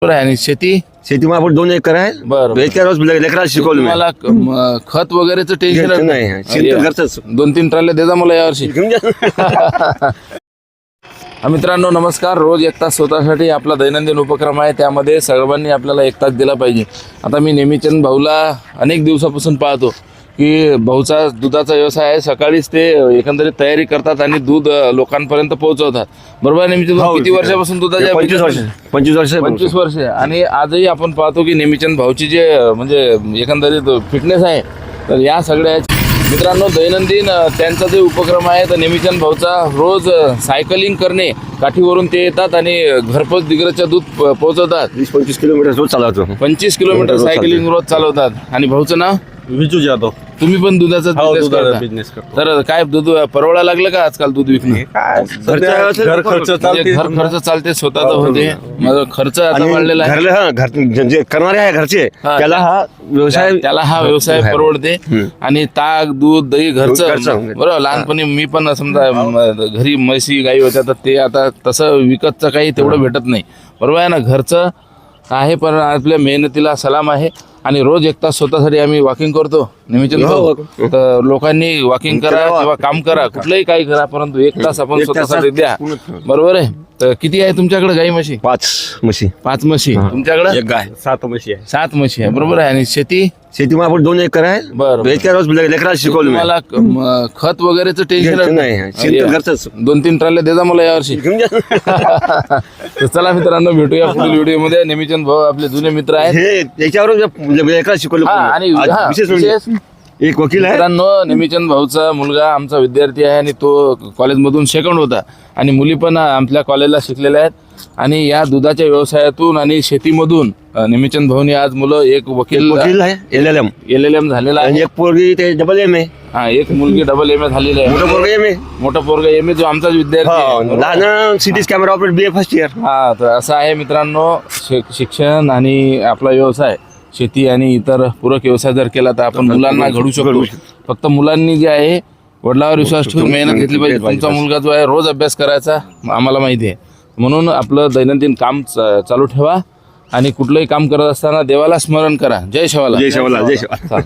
बरं आहे. आणि शेती आपण 2 एकर आहे. बरं. एकाच लेकराला शिकवलं मी. मला खत वगैरेचं टेन्शन नाही, शेण घरचंच. 2-3 ट्रॉल्या देजा मला यावर्षी. मित्रांनो नमस्कार. रोज 1 तास स्वतःसाठी आपला दैनंदिन उपक्रम आहे, त्यामध्ये सर्वांनी आपल्याला 1 तास दिला पाहिजे. आता मी नेमीचंद भाऊला अनेक दिवसापासून पाहतो की भाऊचा दुधाचा व्यवसाय आहे. सकाळीच ते एकंदरीत तयारी करतात आणि दूध लोकांपर्यंत पोहोचवतात. बरोबर आहे नेमीचंद भाऊ? किती वर्षापासून दुधाच्या? 25 वर्ष. आणि आजही आपण पाहतो की नेमीचंद भाऊची जे म्हणजे एकंदरीत फिटनेस आहे, तर या सगळ्या मित्रांनो दैनंदिन त्यांचा जे उपक्रम आहे तर नेमीचंद भाऊचा रोज सायकलिंग करणे. काठीवरून ते येतात आणि घरपोच दिग्रजच्या दूध पोहोचवतात. 20-25 किलोमीटर रोज चालवतो. 25 किलोमीटर सायकलिंग रोज चालवतात. आणि भाऊचं नाव विजू जाधव. तुम्ही पण दुधाचा बिझनेस करता? तर काय दूध परवडा लागलं का आजकाल दूध विकणं? घर खर्च चालते. घर खर्च चालते, स्वतःचा होते. माझा खर्च आता वाढलेला आहे. जे करणारे आहे घरचे त्याला हा व्यवसाय परवडते. आणि ताक दूध दही घरचं. बरोबर. लहानपणी मी पण समजा घरी म्हशी गाई होत्या, तर ते आता तसं विकतचं काही तेवढं भेटत नाही. बरोबर आहे ना. घरचं आहे, पण आपल्या मेहनतीला सलाम आहे. आणि रोज 1 तास स्वतःसाठी आम्ही वॉकिंग करतो नेहमीचंद भाऊ. तर लोकांनी वॉकिंग करा किंवा काम करा, कुठलंही काही करा, परंतु 1 तास आपण स्वतःसाठी द्या. बरोबर आहे. तर किती आहे तुमच्याकडे गाई म्हशी? 5 म्हशी. 5 म्हशी. तुमच्याकडे 1 गाय. 7 म्हशी आहे. 7 म्हशी आहे. बरोबर आहे. आणि शेती आपण 2 एकर आहे. बरं. एकाच लेकराला शिकवलं मी. मला खत वगैरेचं टेन्शन नाही, शेण घरचंच. 2-3 ट्रॉल्या देजा मला यावर्षी. तर चला मित्रांनो, भेटूया पुढील व्हिडिओमध्ये. नेमीचंद भाऊ आपले जुने मित्र आहेत. याच्यावर लेकराला शिकवलं. आणि विशेष एक वकील आहे मित्रांनो, नेमीचंद भाऊचा मुलगा आमचा विद्यार्थी आहे आणि तो कॉलेजमधून सेकंड होता. आणि मुली पण आपल्या कॉलेजला शिकलेल्या आहेत. आणि या दुधाच्या व्यवसायातून आणि शेतीमधून नेमीचंद भाऊनी आज मुलं एक वकील आहे. LLM झालेला आहे. एक पोरगी ते डबल MA. हा, एक मुलगी डबल MA झालेली आहे. मोठा पोरगा MA जो आमचा विद्यार्थी आहे. लहान cities camera operator BA first year. हा, तर असं आहे मित्रांनो. शिक्षण आणि आपला व्यवसाय शेती आणि इतर पूरक व्यवसाय जर केला तर आपण मुलांना घडू शकतो. फक्त मुलांनी जे आहे वडिलांवर विश्वास ठेवून मेहनत घेतली पाहिजे. तुमचा मुलगा जो आहे रोज अभ्यास करायचा आम्हाला माहिती आहे. म्हणून आपलं दैनंदिन काम चालू ठेवा आणि कुठलंही काम करत असताना देवाला स्मरण करा. जय शिवाला. जय शिवाला.